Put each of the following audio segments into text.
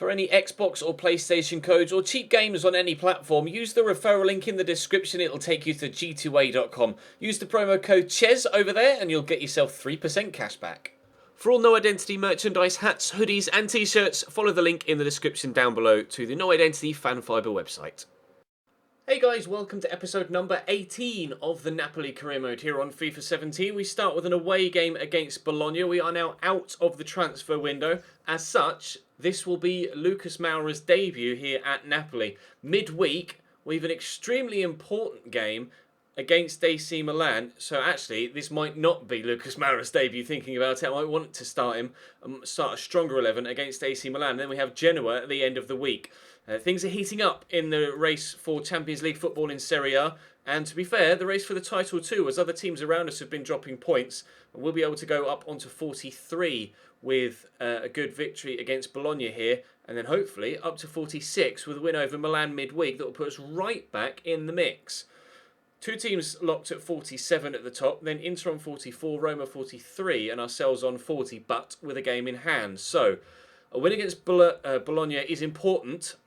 For any Xbox or PlayStation codes or cheap games on any platform, use the referral link in the description. It'll take you to g2a.com. Use the promo code CHES over there and you'll get yourself 3% cash back. For all No Identity merchandise, hats, hoodies and t-shirts, follow the link in the description down below to the No Identity Fan Fibre website. Hey guys, welcome to episode number 18 of the Napoli career mode here on FIFA 17. We start with an away game against Bologna. We are now out of the transfer window. As such, this will be Lucas Moura's debut here at Napoli. Midweek, we have an extremely important game against AC Milan. So actually, this might not be Lucas Moura's debut, thinking about it. I might want to start him, start a stronger 11 against AC Milan. Then we have Genoa at the end of the week. Things are heating up in the race for Champions League football in Serie A. And to be fair, the race for the title too, as other teams around us have been dropping points. We'll be able to go up onto 43 with a good victory against Bologna here. And then hopefully up to 46 with a win over Milan midweek that will put us right back in the mix. Two teams locked at 47 at the top, then Inter on 44, Roma 43, and ourselves on 40, but with a game in hand. So, a win against Bologna is important,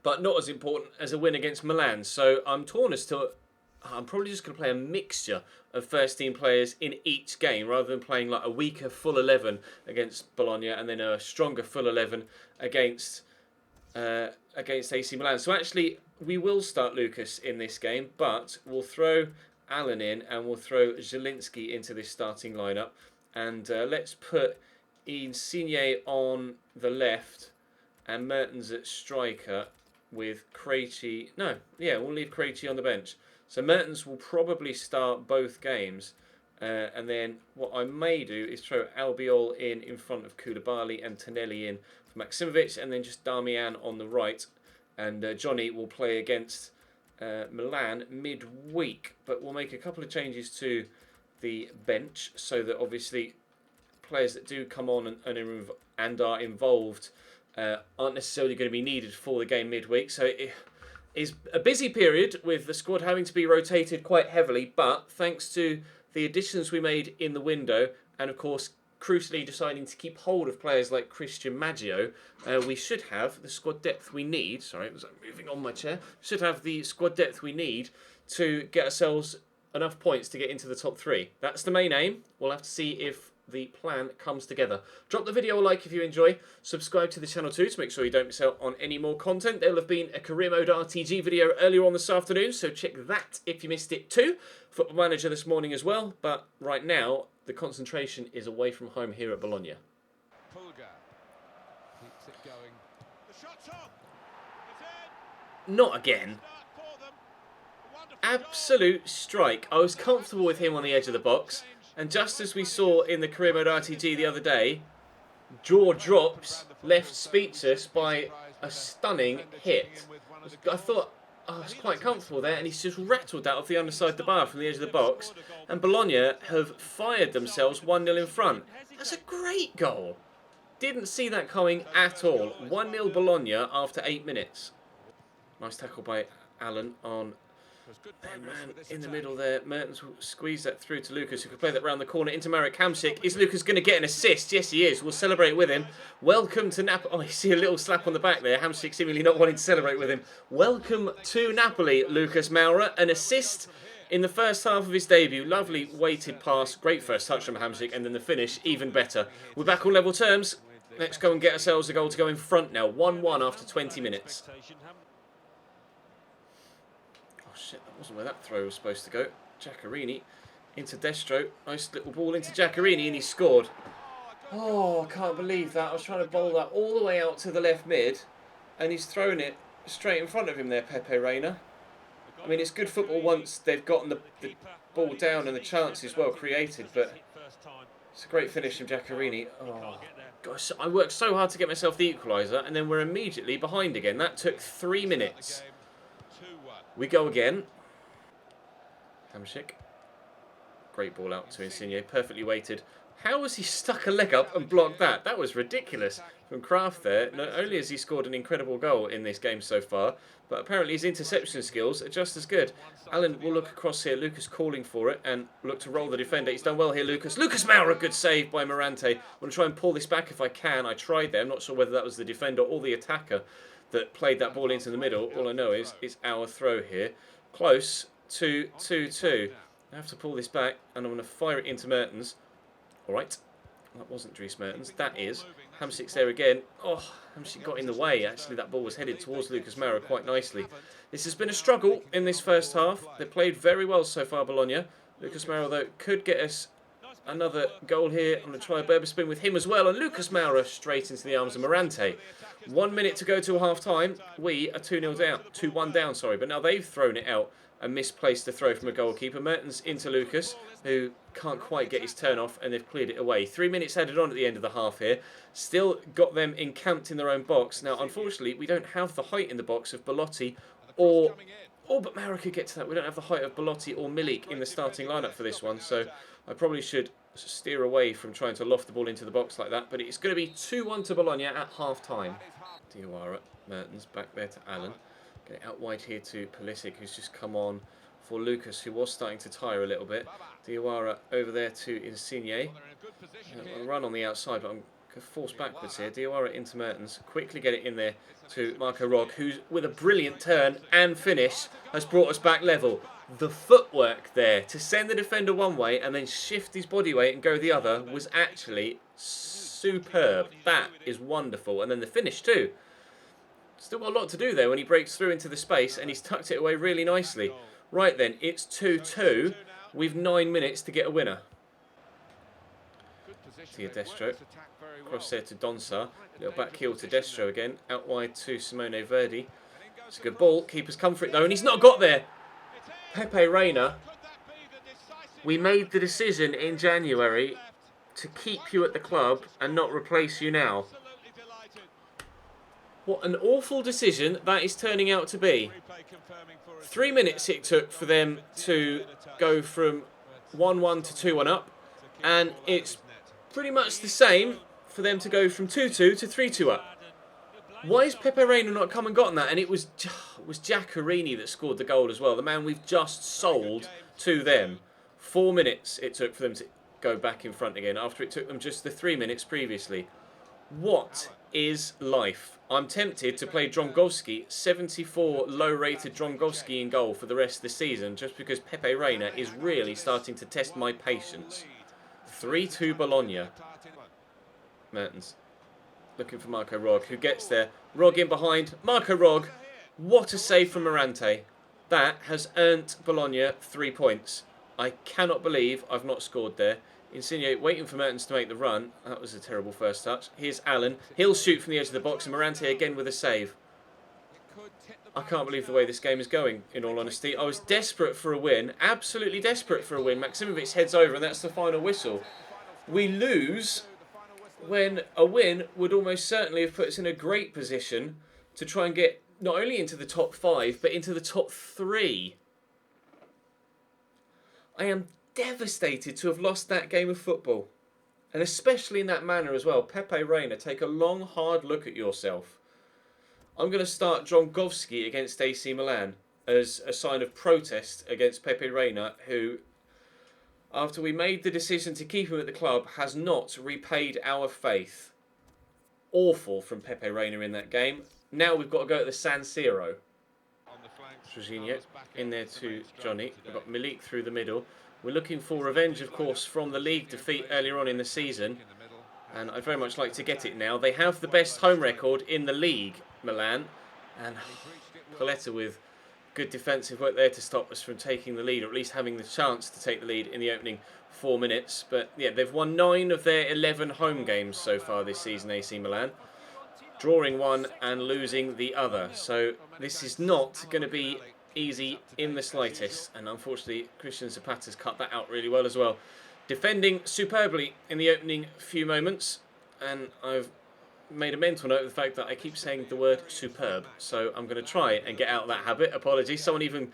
but not as important as a win against Milan. So, I'm torn as to... I'm probably just going to play a mixture of first-team players in each game, rather than playing like a weaker full 11 against Bologna, and then a stronger full 11 against AC Milan. So, actually... we will start Lucas in this game, but we'll throw Allen in and we'll throw Zielinski into this starting lineup. And let's put Insigne on the left and Mertens at striker with Krejci. No, yeah, we'll leave Krejci on the bench. So Mertens will probably start both games. And then what I may do is throw Albiol in front of Koulibaly and Tonelli in for Maksimovic, and then just Darmian on the right. And Johnny will play against Milan midweek. But we'll make a couple of changes to the bench so that obviously players that do come on and are involved aren't necessarily going to be needed for the game midweek. So it is a busy period with the squad having to be rotated quite heavily. But thanks to the additions we made in the window and, of course, crucially deciding to keep hold of players like Christian Maggio, we should have the squad depth we need. Sorry, it was moving on my chair. Should have the squad depth we need to get ourselves enough points to get into the top 3. That's the main aim. We'll have to see if the plan comes together. Drop the video a like if you enjoy. Subscribe to the channel too to make sure you don't miss out on any more content. There will have been a career mode RTG video earlier on this afternoon, so check that if you missed it too. Football Manager this morning as well, but right now the concentration is away from home here at Bologna. Not again. Absolute strike. I was comfortable with him on the edge of the box, and just as we saw in the career mode RTG the other day, jaw drops, left speechless by a stunning hit. I thought I was quite comfortable there, and he's just rattled that off the underside of the bar from the edge of the box. And Bologna have fired themselves 1-0 in front. That's a great goal. Didn't see that coming at all. 1-0 Bologna after 8 minutes. Nice tackle by Allen on their man in the middle there. Mertens will squeeze that through to Lucas, who can play that round the corner into Marek Hamsik. Is Lucas going to get an assist? Yes, he is. We'll celebrate with him. Welcome to Napoli. Oh, you see a little slap on the back there. Hamsik seemingly not wanting to celebrate with him. Welcome to Napoli, Lucas Moura. An assist in the first half of his debut. Lovely weighted pass. Great first touch from Hamsik, and then the finish, even better. We're back on level terms. Let's go and get ourselves a goal to go in front now. 1-1 after 20 minutes. Shit, that wasn't where that throw was supposed to go. Giaccherini into Destro. Nice little ball into Giaccherini, and he scored. Oh, I can't believe that. I was trying to bowl that all the way out to the left mid, and he's thrown it straight in front of him there, Pepe Reina. I mean, it's good football once they've gotten the ball down and the chances well created, but it's a great finish from Giaccherini. Oh, gosh, I worked so hard to get myself the equaliser, and then we're immediately behind again. That took 3 minutes. We go again. Hamsik. Great ball out to Insigne. Perfectly weighted. How has he stuck a leg up and blocked that? That was ridiculous. from Kraft there. Not only has he scored an incredible goal in this game so far, but apparently his interception skills are just as good. Allen will look across here. Lucas calling for it and look to roll the defender. He's done well here, Lucas. Lucas Moura, good save by Morante. I'm going to try and pull this back if I can. I tried there. I'm not sure whether that was the defender or the attacker that played that ball into the middle. All I know is it's our throw here. Close to 2-2. I have to pull this back and I'm going to fire it into Mertens. All right. That wasn't Dries Mertens. That is Hamsik there again. Oh, Hamsik got in the way. Actually, that ball was headed towards Lucas Moura quite nicely. This has been a struggle in this first half. They played very well so far, Bologna. Lucas Moura, though, could get us another goal here. I'm going to try a Berber spin with him as well. And Lucas Moura straight into the arms of Morante. 1 minute to go to half-time. We are 2-0 down. 2-1 down, sorry. But now they've thrown it out and misplaced the throw from a goalkeeper. Mertens into Lucas, who can't quite get his turn off, and they've cleared it away. 3 minutes added on at the end of the half here. Still got them encamped in their own box. Now, unfortunately, we don't have the height in the box of Belotti or but Moura could get to that. We don't have the height of Belotti or Milik in the starting lineup for this one, so I probably should steer away from trying to loft the ball into the box like that. But it's going to be 2-1 to Bologna at half-time. Diawara, Mertens, back there to Allen. Get it out wide here to Pulisic, who's just come on for Lucas, who was starting to tire a little bit. Diawara over there to Insigne. I'll run on the outside, but I'm forced backwards here. Diawara into Mertens. Quickly get it in there to Marco Rog, who, with a brilliant turn and finish, has brought us back level. The footwork there to send the defender one way and then shift his body weight and go the other was actually superb. That is wonderful. And then the finish too. Still got a lot to do there when he breaks through into the space, and he's tucked it away really nicely. Right then, it's 2-2. We've 9 minutes to get a winner. To Destro. Cross there to Donsa. Little back heel to Destro again. Out wide to Simone Verdi. It's a good ball. Keeper's come for it though, and he's not got there. Pepe Reina. We made the decision in January to keep you at the club and not replace you now. What an awful decision that is turning out to be. 3 minutes it took for them to go from 1-1 to 2-1 up. And it's pretty much the same for them to go from 2-2 to 3-2 up. Why has Pepe Reina not come and gotten that? And it was Giaccherini that scored the goal as well. The man we've just sold to them. 4 minutes it took for them to go back in front again after it took them just the 3 minutes previously. What is life? I'm tempted to play Drongowski, 74 low-rated Drongowski in goal for the rest of the season, just because Pepe Reina is really starting to test my patience. 3-2 Bologna. Mertens looking for Marco Rog, who gets there. Rog in behind. Marco Rog. What a save from Morante. That has earned Bologna 3 points. I cannot believe I've not scored there. Insigne waiting for Mertens to make the run. That was a terrible first touch. Here's Allen. He'll shoot from the edge of the box, and Morante again with a save. I can't believe the way this game is going, in all honesty. I was desperate for a win. Absolutely desperate for a win. Maksimovic heads over, and that's the final whistle. We lose when a win would almost certainly have put us in a great position to try and get not only into the top 5, but into the top 3. I am devastated to have lost that game of football. And especially in that manner as well. Pepe Reina, take a long, hard look at yourself. I'm going to start Drongowski against AC Milan as a sign of protest against Pepe Reina, who, after we made the decision to keep him at the club, has not repaid our faith. Awful from Pepe Reina in that game. Now we've got to go to the San Siro. Jorginho in there to Johnny. We've got Milik through the middle. We're looking for revenge, of course, from the league defeat earlier on in the season. And I'd very much like to get it now. They have the best home record in the league, Milan. And Coletta with good defensive work there to stop us from taking the lead, or at least having the chance to take the lead in the opening 4 minutes. But yeah, they've won 9 of their 11 home games so far this season, AC Milan. Drawing one and losing the other. So this is not going to be easy in the slightest, and unfortunately Christian Zapata's cut that out really well as well. Defending superbly in the opening few moments, and I've made a mental note of the fact that I keep saying the word superb, so I'm going to try and get out of that habit. Apologies. Someone even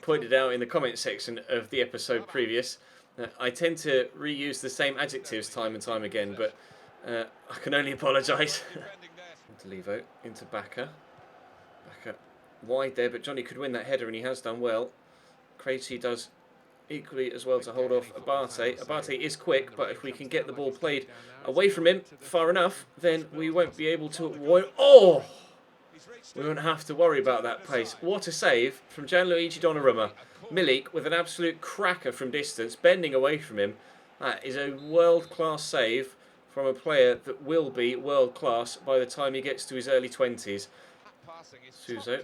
pointed out in the comment section of the episode previous that I tend to reuse the same adjectives time and time again, but I can only apologise. Into Levo, into Baka. Baka wide there, but Johnny could win that header and he has done well. Krejci does equally as well to hold off Abate. Abate is quick, but if we can get the ball played away from him far enough, then we won't be able to... Oh! We won't have to worry about that pace. What a save from Gianluigi Donnarumma. Milik with an absolute cracker from distance, bending away from him. That is a world-class save from a player that will be world-class by the time he gets to his early 20s. Suso.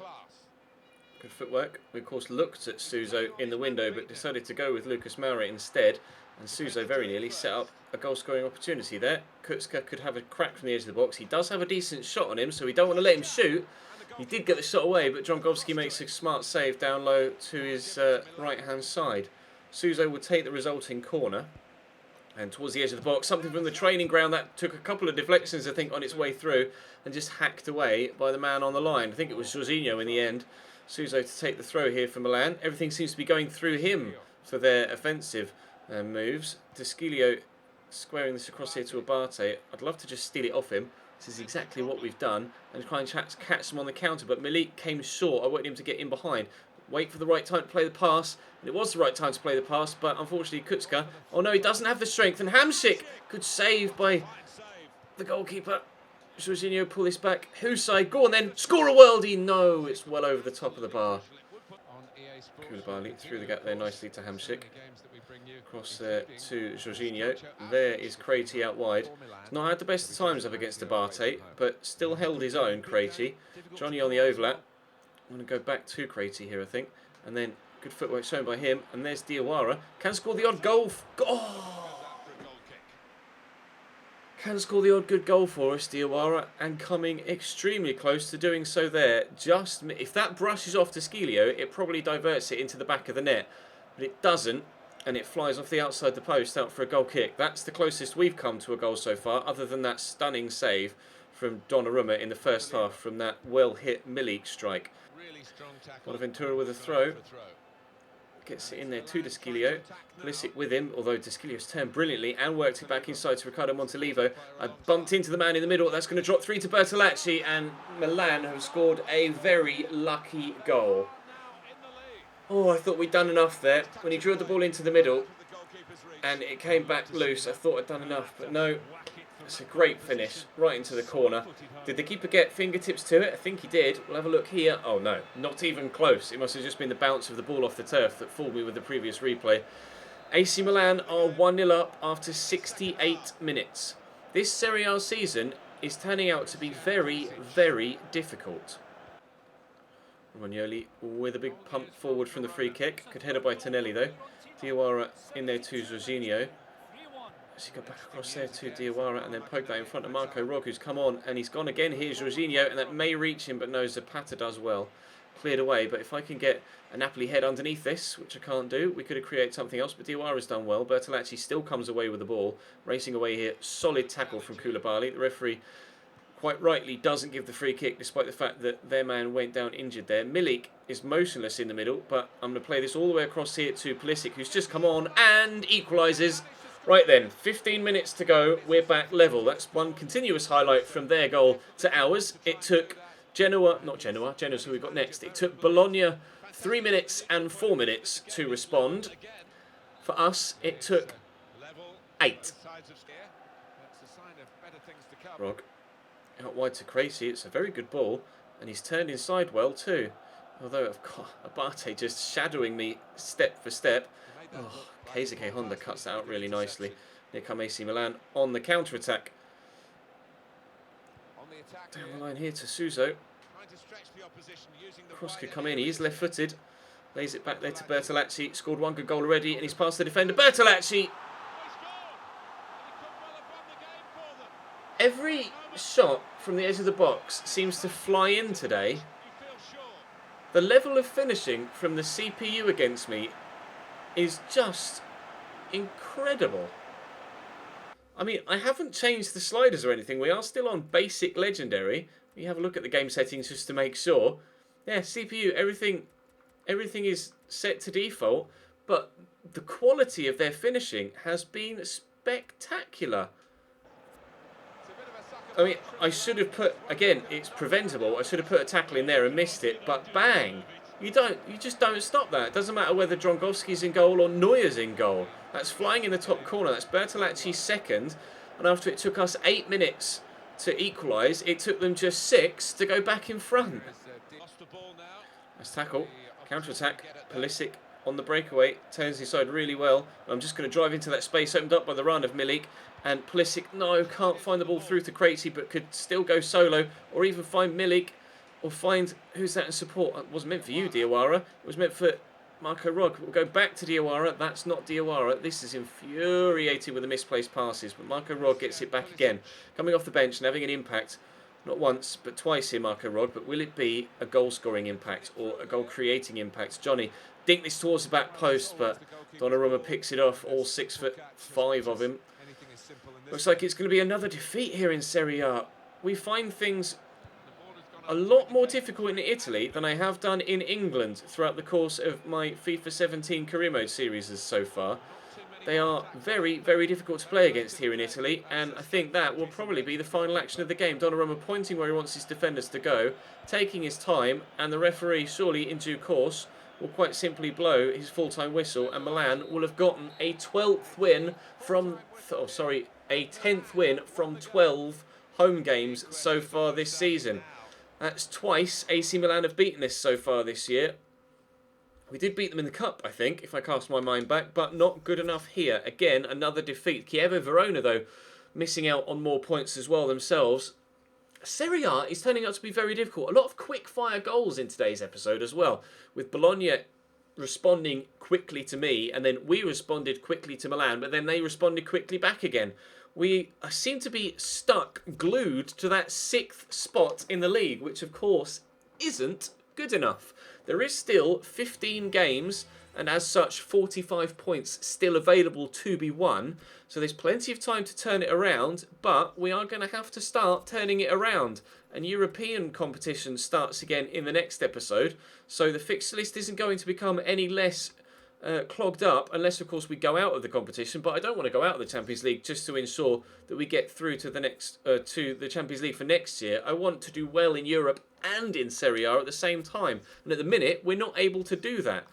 Good footwork. We, of course, looked at Suso in the window, but decided to go with Lucas Moura instead. And Suso very nearly set up a goal-scoring opportunity there. Kucka could have a crack from the edge of the box. He does have a decent shot on him, so we don't want to let him shoot. He did get the shot away, but Drongowski makes a smart save down low to his right-hand side. Suso will take the resulting corner. And towards the edge of the box, something from the training ground that took a couple of deflections, I think, on its way through. And just hacked away by the man on the line. I think it was Jorginho in the end. Suso to take the throw here for Milan. Everything seems to be going through him for their offensive moves. Deschilio squaring this across here to Abate. I'd love to just steal it off him. This is exactly what we've done. And try and catch him on the counter. But Milik came short. I wanted him to get in behind. Wait for the right time to play the pass. And it was the right time to play the pass. But unfortunately, Kucka. Oh no, he doesn't have the strength. And Hamsik. Good save by the goalkeeper. Jorginho pull this back. Husai, go on then. Score a worldie. No, it's well over the top of the bar. Koulibaly through the gap there nicely to Hamsik. Cross there to Jorginho. There is Krejci out wide. He's not had the best of times up against Abate, but still held his own, Krejci. Johnny on the overlap. I'm going to go back to Krejci here, I think. And then good footwork shown by him. And there's Diawara. Can score the odd goal. Oh! Can score the odd good goal for us, Diawara, and coming extremely close to doing so there. Just if that brushes off Deschilio, it probably diverts it into the back of the net. But it doesn't, and it flies off the outside the post out for a goal kick. That's the closest we've come to a goal so far, other than that stunning save from Donnarumma in the first half from that well-hit Milik strike. Bonaventura with a throw. Gets it in there to Deschilio. Pulisic with him, although Deschilio's turned brilliantly and worked it back inside to Ricardo Montolivo. I bumped into the man in the middle. That's going to drop 3 to Bertolacci, and Milan have scored a very lucky goal. Oh, I thought we'd done enough there. When he drilled the ball into the middle and it came back loose, I thought I'd done enough, but no. It's a great finish, right into the corner. Did the keeper get fingertips to it? I think he did. We'll have a look here. Oh no, not even close. It must have just been the bounce of the ball off the turf that fooled me with the previous replay. AC Milan are 1-0 up after 68 minutes. This Serie A season is turning out to be very, very difficult. Romagnoli with a big pump forward from the free kick. Good header by Tonelli though. Diawara in there to Jorginho. She got back across there to Diawara and then poked that in front of Marco Rog, who's come on and he's gone again. Here's Jorginho, and that may reach him, but no, Zapata does well. Cleared away, but if I can get a Napoli head underneath this, which I can't do, we could have created something else, but Diawara's done well. Bertolacci still comes away with the ball, racing away here. Solid tackle from Koulibaly. The referee quite rightly doesn't give the free kick, despite the fact that their man went down injured there. Milik is motionless in the middle, but I'm going to play this all the way across here to Pulisic, who's just come on and equalises. Right then, 15 minutes to go, we're back level. That's one continuous highlight from their goal to ours. It took Genoa's who we got next. It took Bologna 3 minutes and 4 minutes to respond. For us, it took 8. Rog out wide to Krejci. It's a very good ball, and he's turned inside well too. Although I've got Abate just shadowing me step for step. Oh, Keisuke Honda cuts that out really nicely. Here come AC Milan on the counter-attack. Down the line here to Suso. Cross could come in. He is left-footed. Lays it back there to Bertolacci. Scored one good goal already, and he's past the defender. Bertolacci! Every shot from the edge of the box seems to fly in today. The level of finishing from the CPU against me is just incredible. I mean, I haven't changed the sliders or anything. We are still on basic legendary. You have a look at the game settings just to make sure. Yeah, CPU, everything is set to default, but the quality of their finishing has been spectacular. I mean, I should have put, again, it's preventable. I should have put a tackle in there and missed it, but bang. You just don't stop that. It doesn't matter whether Drongowski's in goal or Neuer's in goal. That's flying in the top corner. That's Bertolacci's second. And after it took us 8 minutes to equalise, it took them just 6 to go back in front. Nice tackle. Counter-attack. Pulisic on the breakaway. Turns inside really well. I'm just going to drive into that space opened up by the run of Milik. And Pulisic, no, can't find the ball through to Krejci, but could still go solo. Or even find Milik. Or find, who's that in support? It wasn't meant for you, Diawara. It was meant for Marco Rog. We'll go back to Diawara. That's not Diawara. This is infuriating with the misplaced passes. But Marco Rog gets it back again. Coming off the bench and having an impact. Not once, but twice here, Marco Rog. But will it be a goal-scoring impact or a goal-creating impact? Johnny, dink this towards the back post, but Donnarumma picks it off. All 6'5" of him. Looks like it's going to be another defeat here in Serie A. We find things a lot more difficult in Italy than I have done in England throughout the course of my FIFA 17 career mode series so far. They are very, very difficult to play against here in Italy, and I think that will probably be the final action of the game. Donnarumma pointing where he wants his defenders to go, taking his time, and the referee, surely in due course, will quite simply blow his full-time whistle, and Milan will have gotten a 12th win from... a 10th win from 12 home games so far this season. That's twice AC Milan have beaten us so far this year. We did beat them in the Cup, I think, if I cast my mind back, but not good enough here. Again, another defeat. Chievo Verona, though, missing out on more points as well themselves. Serie A is turning out to be very difficult. A lot of quick-fire goals in today's episode as well, with Bologna responding quickly to me, and then we responded quickly to Milan, but then they responded quickly back again. We seem to be stuck, glued to that 6th spot in the league, which of course isn't good enough. There is still 15 games, and as such 45 points still available to be won. So there's plenty of time to turn it around, but we are going to have to start turning it around. And European competition starts again in the next episode, so the fixture list isn't going to become any less clogged up, unless of course we go out of the competition. But I don't want to go out of the Champions League just to ensure that we get through to the next to the Champions League for next year. I want to do well in Europe and in Serie A at the same time, and at the minute we're not able to do that.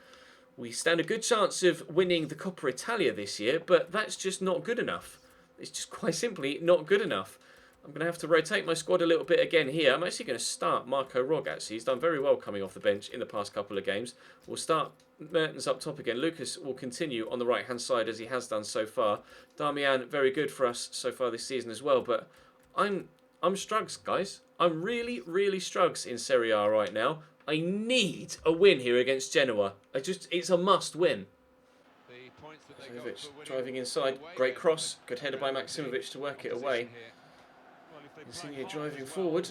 We stand a good chance of winning the Coppa Italia this year, but that's just not good enough. It's just quite simply not good enough. I'm going to have to rotate my squad a little bit again here. I'm actually going to start Marco Rog, actually. He's done very well coming off the bench in the past couple of games. We'll start Mertens up top again. Lucas will continue on the right-hand side as he has done so far. Damian, very good for us so far this season as well. But I'm struggles, guys. I'm really, really struggles in Serie A right now. I need a win here against Genoa. It's a must-win. Maximovic driving inside. Great cross. Good header by Maximovic to work it away. Insigne driving forward.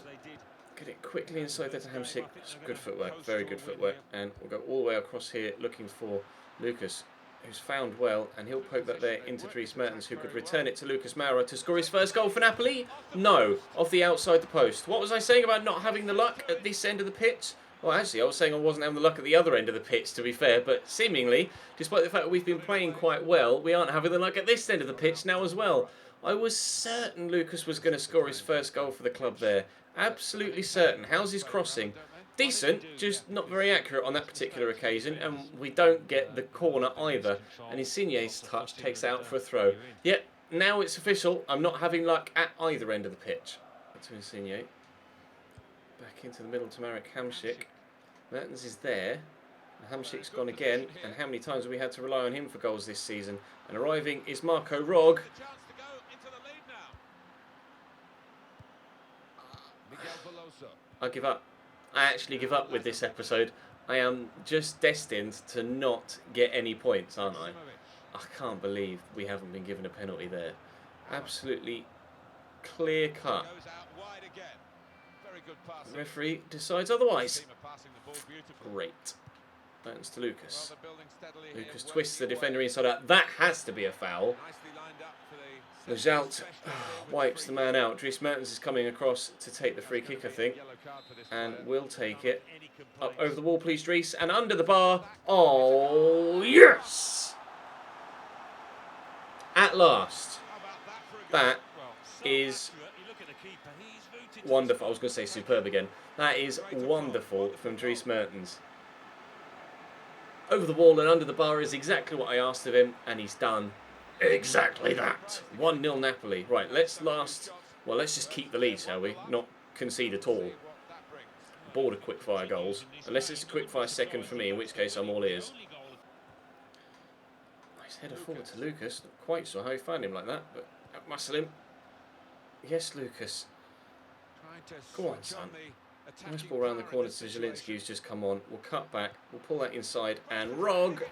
Get it quickly inside there to Hamsik. Good footwork, very good footwork. And we'll go all the way across here looking for Lucas, who's found well, and he'll poke that there into Dries Mertens, who could return it to Lucas Moura to score his first goal for Napoli. No, off the outside the post. What was I saying about not having the luck at this end of the pitch? Well, actually, I was saying I wasn't having the luck at the other end of the pitch, to be fair, but seemingly, despite the fact that we've been playing quite well, we aren't having the luck at this end of the pitch now as well. I was certain Lucas was going to score his first goal for the club there. Absolutely certain. How's his crossing? Decent, just not very accurate on that particular occasion, and we don't get the corner either. And Insigne's touch takes out for a throw. Yep, now it's official. I'm not having luck at either end of the pitch. To Insigne. Back into the middle to Marek Hamsik. Mertens is there. Hamsik's gone again. And how many times have we had to rely on him for goals this season? And arriving is Marco Rog. I give up. I actually give up with this episode. I am just destined to not get any points, aren't I? I can't believe we haven't been given a penalty there. Absolutely clear cut. The referee decides otherwise. Great. Thanks to Lucas. Lucas twists the defender inside out. That has to be a foul. Lejault wipes the man out. Dries Mertens is coming across to take the free kick, I think. And will take it. Up over the wall, please, Dries. And under the bar. Oh, yes! At last. That is wonderful. I was going to say superb again. That is wonderful from Dries Mertens. Over the wall and under the bar is exactly what I asked of him, and he's done exactly that. 1-0 Napoli. Right, let's just keep the lead, shall we? Not concede at all. Bored of quickfire goals. Unless it's a quickfire second for me, in which case I'm all ears. Nice header forward to Lucas. Not quite sure how he found him like that, but outmuscle him. Yes, Lucas. Go on, son. Nice ball around the corner to Zielinski, who's just come on. We'll cut back. We'll pull that inside. And Rog.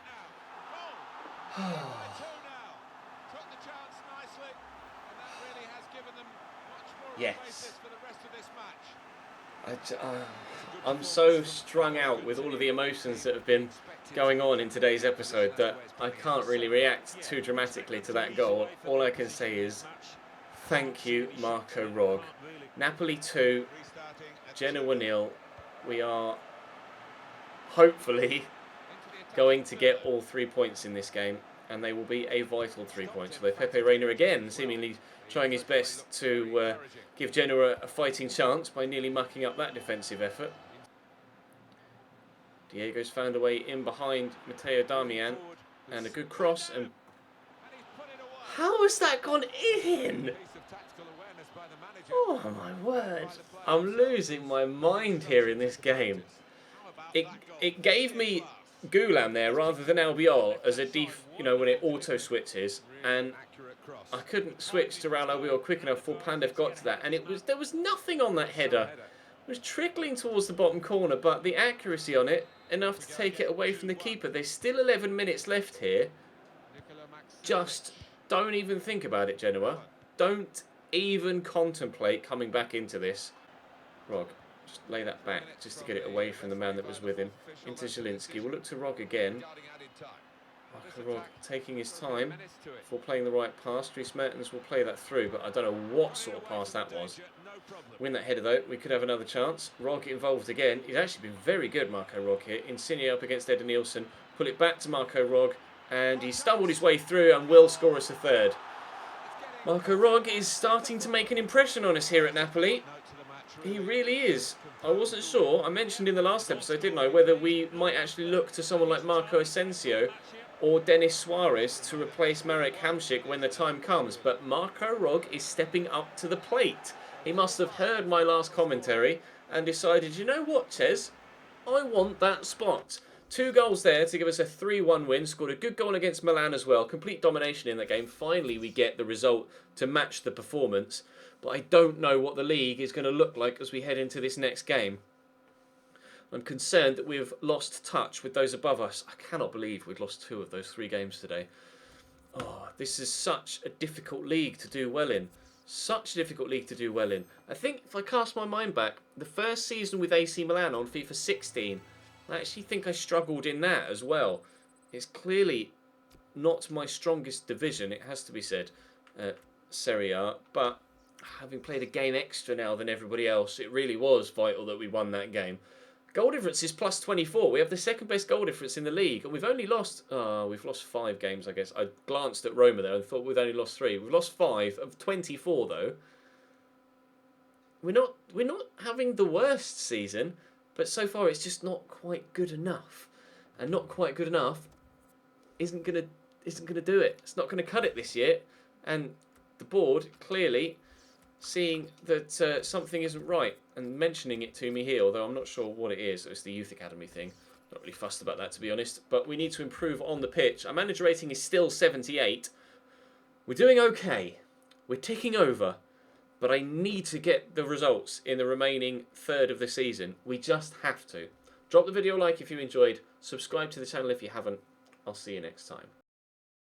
Yes. I'm so strung out with all of the emotions that have been going on in today's episode that I can't really react too dramatically to that goal. All I can say is thank you, Marco Rog. Napoli 2, Genoa 0. We are hopefully going to get all 3 points in this game, and they will be a vital 3 points. Although Pepe Reina again seemingly trying his best to give Genoa a fighting chance by nearly mucking up that defensive effort. Diego's found a way in behind Matteo Darmian, and a good cross. And how has that gone in? Oh my word! I'm losing my mind here in this game. It gave me Gulam there rather than Albiol as a when it auto switches, and I couldn't switch to Raul Albiol quick enough before Pandev got to that, and there was nothing on that header. It was trickling towards the bottom corner, but the accuracy on it enough to take it away from the keeper. There's still 11 minutes left here. Just don't even think about it, Genoa. Don't even contemplate coming back into this. Rog, just lay that back just to get it away from the man that was with him. Into Zielinski. We'll look to Rog again. Rog taking his time for playing the right pass. Dries Mertens will play that through, but I don't know what sort of pass that was. Win that header though, we could have another chance. Rog involved again. He's actually been very good, Marco Rog here. Insigne up against Eder Nielsen. Pull it back to Marco Rog, and he stumbled his way through and will score us a third. Marco Rog is starting to make an impression on us here at Napoli. He really is. I wasn't sure, I mentioned in the last episode, didn't I, whether we might actually look to someone like Marco Asensio or Denis Suarez to replace Marek Hamšík when the time comes. But Marco Rog is stepping up to the plate. He must have heard my last commentary and decided, you know what, Ches? I want that spot. 2 goals there to give us a 3-1 win. Scored a good goal against Milan as well. Complete domination in that game. Finally, we get the result to match the performance. But I don't know what the league is going to look like as we head into this next game. I'm concerned that we've lost touch with those above us. I cannot believe we've lost 2 of those 3 games today. Oh, this is such a difficult league to do well in. Such a difficult league to do well in. I think if I cast my mind back, the first season with AC Milan on FIFA 16, I actually think I struggled in that as well. It's clearly not my strongest division, it has to be said, Serie A, but having played a game extra now than everybody else, it really was vital that we won that game. Goal difference is plus 24. We have the second best goal difference in the league, and we've only lost... we've lost 5 games, I guess. I glanced at Roma there and thought we'd only lost 3. We've lost 5 of 24, though. We're not having the worst season, but so far it's just not quite good enough. And not quite good enough isn't gonna do it. It's not gonna cut it this year. And the board clearly seeing that something isn't right and mentioning it to me here, although I'm not sure what it is. It's the youth academy thing. Not really fussed about that, to be honest. But we need to improve on the pitch. Our manager rating is still 78. We're doing okay. We're ticking over. But I need to get the results in the remaining third of the season. We just have to. Drop the video a like if you enjoyed. Subscribe to the channel if you haven't. I'll see you next time.